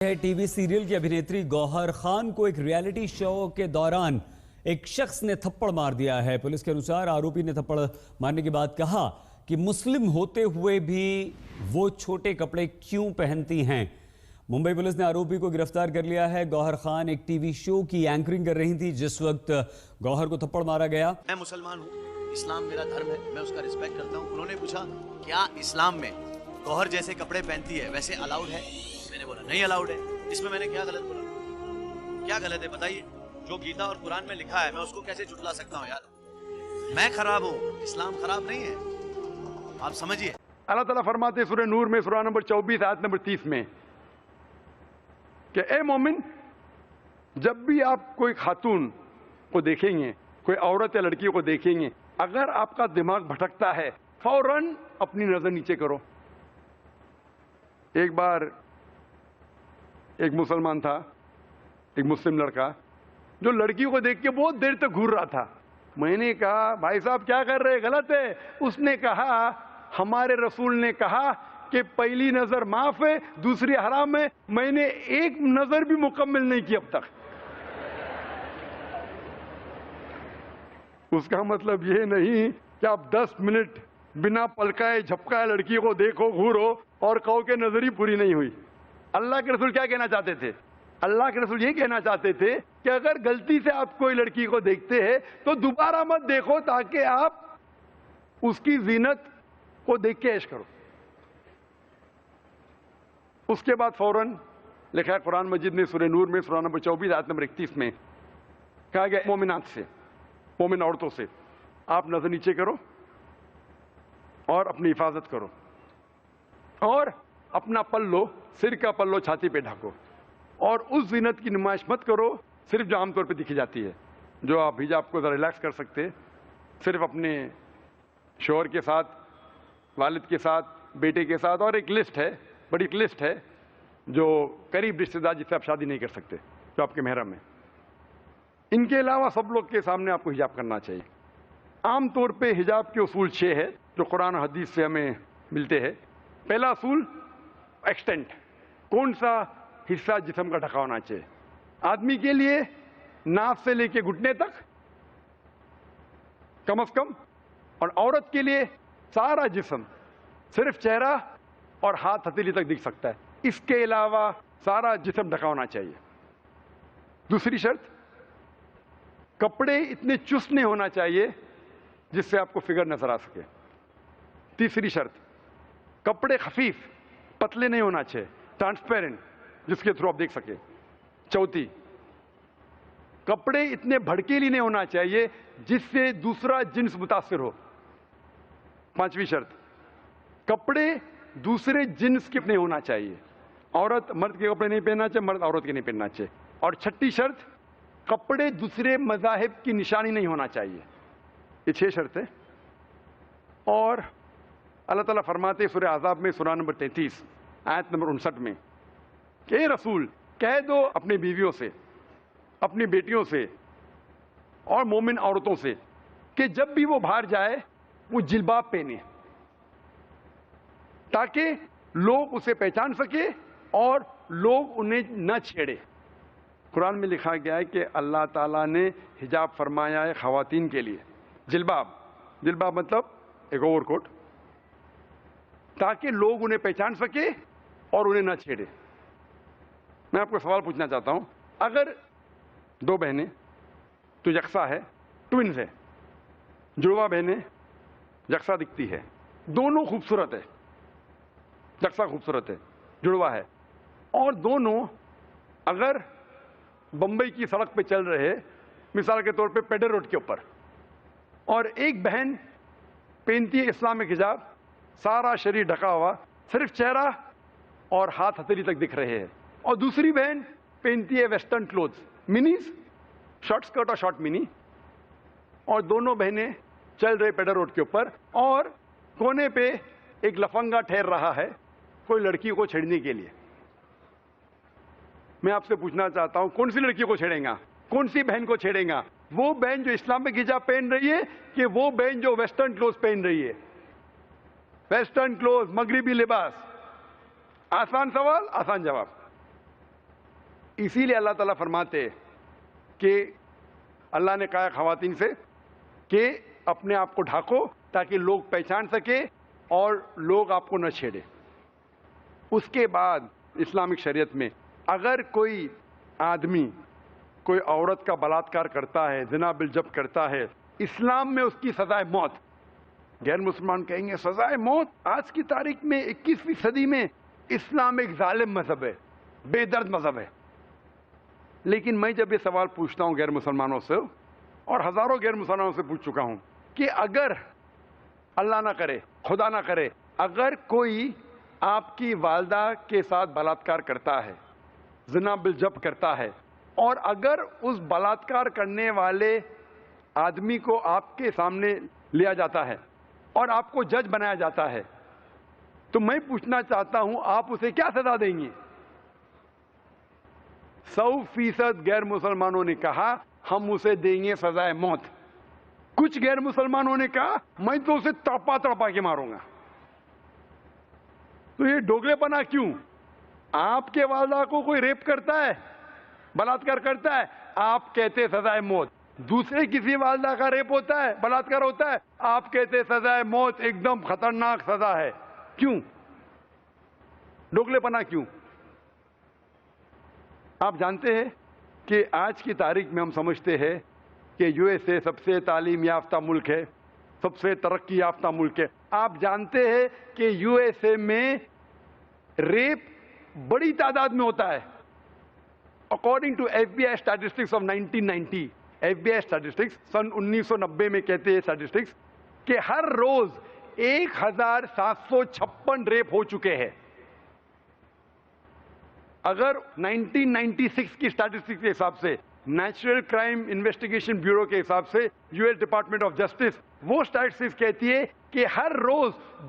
T V serial کی ابھینیتری گوہر خان کو ایک ریالٹی شو کے دوران ایک شخص نے تھپڑ مار دیا ہے۔ پولیس کے انوسار آروپی نے تھپڑ مارنے کے بعد کہا کہ مسلم ہوتے ہوئے بھی وہ چھوٹے کپڑے کیوں پہنتی ہیں۔ ممبئی پولیس نے آروپی کو گرفتار کر لیا ہے۔ گوہر خان ایک ٹی وی شو کی اینکرنگ کر رہی تھی جس وقت گوہر کو تھپڑ مارا گیا۔ میں مسلمان ہوں، اسلام میرا دھرم ہے، میں اس کا رسپیکٹ کرتا ہوں۔ انہوں نے پوچھا کیا اسلام میں گوہر جیسے کپڑے پہنتی ہے ویسے الاؤڈ ہے؟ میں نے بولا نہیں الاؤڈ ہے۔ اس میں نے کیا غلط بولا؟ کیا غلط ہے بتائیے؟ جو گیتا اور قرآن میں لکھا ہے میں اس کو کیسے جھٹلا سکتا ہوں یار؟ میں خراب ہوں، اسلام خراب نہیں ہے، آپ سمجھیے۔ اللہ تعالیٰ فرماتے ہیں سورہ نور میں سورہ نمبر 24 آیت نمبر 30 میں کہ اے مومن، جب بھی آپ کوئی خاتون کو دیکھیں گے، کوئی عورت یا لڑکی کو دیکھیں گے، اگر آپ کا دماغ بھٹکتا ہے فوراً اپنی نظر نیچے کرو۔ ایک بار ایک مسلمان تھا، ایک مسلم لڑکا جو لڑکی کو دیکھ کے بہت دیر تک گھور رہا تھا۔ میں نے کہا بھائی صاحب کیا کر رہے، غلط ہے۔ اس نے کہا ہمارے رسول نے کہا کہ پہلی نظر معاف ہے، دوسری حرام ہے، میں نے ایک نظر بھی مکمل نہیں کی اب تک۔ اس کا مطلب یہ نہیں کہ آپ 10 منٹ بنا پلکائے جھپکائے لڑکی کو دیکھو، گھورو اور کہو کہ نظر ہی پوری نہیں ہوئی۔ اللہ کے رسول کیا کہنا چاہتے تھے؟ اللہ کے رسول یہ کہنا چاہتے تھے کہ اگر غلطی سے آپ کوئی لڑکی کو دیکھتے ہیں تو دوبارہ مت دیکھو تاکہ آپ اس کی زینت کو دیکھ کے عیش کرو۔ اس کے بعد فوراً لکھا ہے قرآن مجید نے سورہ نور میں سورہ نمبر 24 آیت نمبر 31 میں کہا گیا مومنات سے، مومن عورتوں سے آپ نظر نیچے کرو اور اپنی حفاظت کرو اور اپنا پلو، سر کا پلو چھاتی پہ ڈھکو اور اس زینت کی نمائش مت کرو صرف جو عام طور پہ دکھی جاتی ہے، جو آپ حجاب کو ذرا ریلیکس کر سکتے، صرف اپنے شوہر کے ساتھ، والد کے ساتھ، بیٹے کے ساتھ، اور ایک لسٹ ہے، بڑی ایک لسٹ ہے جو قریب رشتے دار جس سے آپ شادی نہیں کر سکتے، جو آپ کے محرم ہیں۔ ان کے علاوہ سب لوگ کے سامنے آپ کو حجاب کرنا چاہیے۔ عام طور پہ حجاب کے اصول 6 ہے جو قرآن و حدیث سے ہمیں ملتے ہیں۔ پہلا اصول ایکسٹینٹ، کون سا حصہ جسم کا ڈھکا ہونا چاہیے۔ آدمی کے لیے ناف سے لے کے گھٹنے تک کم از کم، اور عورت کے لیے سارا جسم، صرف چہرہ اور ہاتھ ہتھیلی تک دکھ سکتا ہے، اس کے علاوہ سارا جسم ڈھکا ہونا چاہیے۔ دوسری شرط، کپڑے اتنے چست نہیں ہونا چاہیے جس سے آپ کو فگر نظر آ سکے۔ تیسری شرط، کپڑے خفیف پتلے نہیں ہونا چاہیے، ٹرانسپیرنٹ، جس کے تھرو آپ دیکھ سکے۔ چوتھی، کپڑے اتنے بھڑکیلی نہیں ہونا چاہیے جس سے دوسرا جنس متاثر ہو۔ پانچویں شرط، کپڑے دوسرے جنس کے نہیں ہونا چاہیے، عورت مرد کے کپڑے نہیں پہننا چاہیے، مرد عورت کے نہیں پہننا چاہیے۔ اور چھٹی شرط، کپڑے دوسرے مذاہب کی نشانی نہیں ہونا چاہیے۔ یہ 6 شرطیں۔ اور اللہ تعالیٰ فرماتے ہیں سورہ احزاب میں سورہ نمبر 33 آیت نمبر 59 میں کہ اے رسول کہہ دو اپنی بیویوں سے، اپنی بیٹیوں سے اور مومن عورتوں سے کہ جب بھی وہ باہر جائے وہ جلباب پہنے تاکہ لوگ اسے پہچان سکے اور لوگ انہیں نہ چھیڑے۔ قرآن میں لکھا گیا ہے کہ اللہ تعالیٰ نے حجاب فرمایا ہے خواتین کے لیے، جلباب، جلباب مطلب ایک اوور کوٹ، تاکہ لوگ انہیں پہچان سکے اور انہیں نہ چھیڑے۔ میں آپ کو سوال پوچھنا چاہتا ہوں، اگر 2 بہنیں تو یکساں ہے، ٹوئنز ہے، جڑواں بہنیں یکساں دکھتی ہے، دونوں خوبصورت ہے، یکساں خوبصورت ہے، جڑواں ہے، اور دونوں اگر بمبئی کی سڑک پہ چل رہے، مثال کے طور پہ پیڈر روڈ کے اوپر، اور ایک بہن پہنتی ہے اسلامک حجاب، سارا شریر ڈھکا ہوا، صرف چہرہ اور ہاتھ ہتھیلی تک دکھ رہے ہیں، اور دوسری بہن پہنتی ہے ویسٹرن کلوتھس، منیز، شارٹ سکرٹ اور شارٹ منی، اور دونوں بہنیں چل رہے پیڈر روڈ کے اوپر، اور کونے پہ ایک لفنگا ٹھہر رہا ہے کوئی لڑکی کو چھیڑنے کے لیے۔ میں آپ سے پوچھنا چاہتا ہوں کون سی لڑکی کو چھیڑیں گا، کون سی بہن کو چھیڑیں گا؟ وہ بہن جو اسلامک حجاب پہن رہی ہے کہ وہ بہن جو ویسٹرن کلوتھس پہن رہی ہے؟ ویسٹرن کلوتھس، مغربی لباس۔ آسان سوال، آسان جواب۔ اسی لیے اللہ تعالیٰ فرماتے ہیں کہ اللہ نے کہا ہے خواتین سے کہ اپنے آپ کو ڈھانکو تاکہ لوگ پہچان سکے اور لوگ آپ کو نہ چھیڑے. اس کے بعد اسلامک شریعت میں اگر کوئی آدمی کوئی عورت کا بلاತ್ಕಾರ کرتا ہے, زنا بالجب کرتا ہے, اسلام میں اس کی سزائے موت. غیر مسلمان کہیں گے سزائے موت؟ آج کی تاریخ میں 21ویں صدی میں اسلام ایک ظالم مذہب ہے, بے درد مذہب ہے. لیکن میں جب یہ سوال پوچھتا ہوں غیر مسلمانوں سے, اور ہزاروں غیر مسلمانوں سے پوچھ چکا ہوں, کہ اگر اللہ نہ کرے, خدا نہ کرے, اگر کوئی آپ کی والدہ کے ساتھ بلاತ್ಕಾರ کرتا ہے, زنا بالجب کرتا ہے, اور اگر اس بلاತ್ಕಾರ کرنے والے آدمی کو آپ کے سامنے لیا جاتا ہے اور آپ کو جج بنایا جاتا ہے, تو میں پوچھنا چاہتا ہوں آپ اسے کیا سزا دیں گے؟ 100% غیر مسلمانوں نے کہا ہم اسے دیں گے سزائے موت. کچھ غیر مسلمانوں نے کہا میں تو اسے تڑپا تڑپا کے ماروں گا. تو یہ ڈوگلے پنا کیوں؟ آپ کے والدہ کو کوئی ریپ کرتا ہے, بلاತ್ಕಾರ کرتا ہے, آپ کہتے سزائے موت. دوسرے کسی والدہ کا ریپ ہوتا ہے, بلاತ್ಕಾರ ہوتا ہے, آپ کہتے سزائے موت ایک دم خطرناک سزا ہے. کیوں ڈوگلے پنا کیوں؟ آپ جانتے ہیں کہ آج کی تاریخ میں ہم سمجھتے ہیں کہ یو ایس اے سب سے تعلیم یافتہ ملک ہے, سب سے ترقی یافتہ ملک ہے. آپ جانتے ہیں کہ یو ایس اے میں ریپ بڑی تعداد میں ہوتا ہے. According to F B I statistics of 1990, F B I statistics سن 1990 میں کہتے ہیں اسٹیٹسٹکس کہ ہر روز 1756 ریپ ہو چکے ہیں. اگر 1996 کی اسٹیٹسٹکس کے حساب سے, نیشنل کرائم انویسٹیگیشن بیورو کے حساب سے, U S department of justice, وہ اسٹیٹسٹکس کہتی ہے کہ ہر روز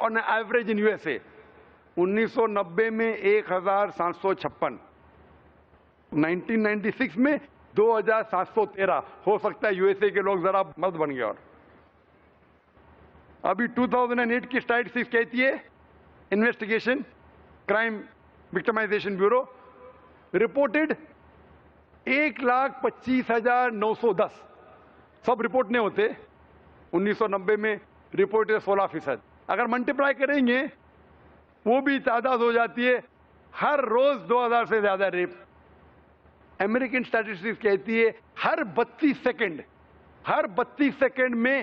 on average in U S A. 1990 میں 1756, 1996 میں 2713. ہو سکتا ہے یو ایس اے کے لوگ ذرا مرد بن گئے. اور ابھی 2008 کی اسٹیٹسٹکس کہتی ہے, investigation crime victimization bureau reported 1,25,910. سب رپورٹ نہیں ہوتے. 1990 میں رپورٹ 16%. اگر ملٹیپلائی کریں گے وہ بھی تعداد ہو جاتی ہے ہر روز 2000 سے زیادہ ریپ. امریکن اسٹیٹسٹکس کہتی ہے ہر 32 سیکنڈ میں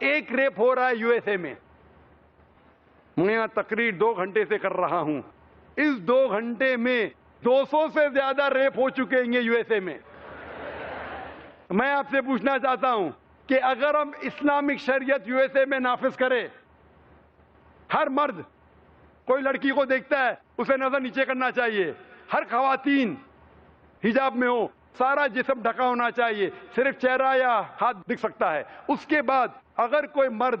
ایک ریپ ہو رہا ہے یو ایس اے میں. میں یہاں تقریر 2 گھنٹے سے کر رہا ہوں. اس 2 گھنٹے میں 200 سے زیادہ ریپ ہو چکے ہیں یو ایس اے میں. میں آپ سے پوچھنا چاہتا ہوں کہ اگر ہم اسلامک شریعت یو ایس اے میں نافذ کریں, ہر مرد کوئی لڑکی کو دیکھتا ہے اسے نظر نیچے کرنا چاہیے, ہر خواتین حجاب میں ہو, سارا جسم ڈھکا ہونا چاہیے, صرف چہرہ یا ہاتھ دکھ سکتا ہے. اس کے بعد اگر کوئی مرد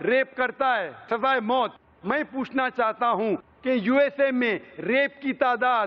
ریپ کرتا ہے, سزائے موت. میں پوچھنا چاہتا ہوں کہ یو ایس اے میں ریپ کی تعداد,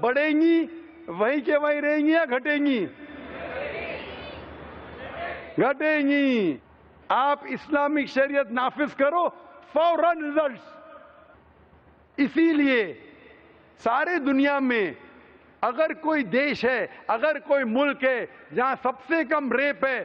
بڑھیں گی, وہیں کے وہیں رہیں گی یا گھٹیں گی؟ گھٹیں گی. آپ اسلامک شریعت نافذ کرو, فوراً رزلٹس. اسی لیے سارے دنیا میں اگر کوئی دیش ہے, اگر کوئی ملک ہے جہاں سب سے کم ریپ ہے,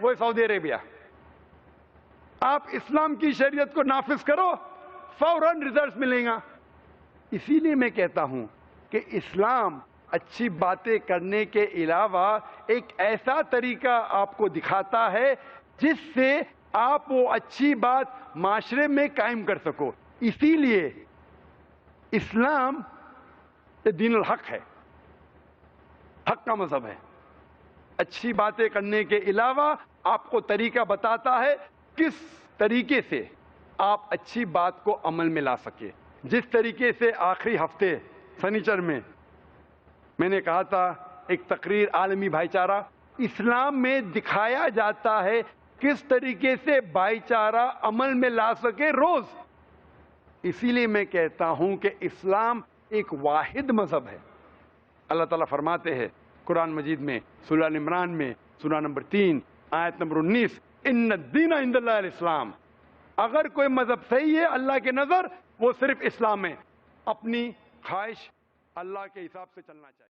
وہ سعودی عربیہ. آپ اسلام کی شریعت کو نافذ کرو, فوراً رزلٹس ملیں گا. اسی لیے میں کہتا ہوں کہ اسلام اچھی باتیں کرنے کے علاوہ ایک ایسا طریقہ آپ کو دکھاتا ہے جس سے آپ وہ اچھی بات معاشرے میں قائم کر سکو. اسی لیے اسلام دین الحق ہے, حق کا مذہب ہے. اچھی باتیں کرنے کے علاوہ آپ کو طریقہ بتاتا ہے کس طریقے سے آپ اچھی بات کو عمل میں لا سکے. جس طریقے سے آخری ہفتے سنیچر میں نے کہا تھا ایک تقریر عالمی بھائی چارہ, اسلام میں دکھایا جاتا ہے کس طریقے سے بھائی چارہ عمل میں لا سکے روز. اسی لیے میں کہتا ہوں کہ اسلام ایک واحد مذہب ہے. اللہ تعالیٰ فرماتے ہیں قرآن مجید میں, سورہ عمران میں, سورہ نمبر 3 آیت نمبر 19, ان الدین عند اللہ الاسلام. اگر کوئی مذہب صحیح ہے اللہ کے نظر وہ صرف اسلام ہے. اپنی خواہش اللہ کے حساب سے چلنا چاہیے.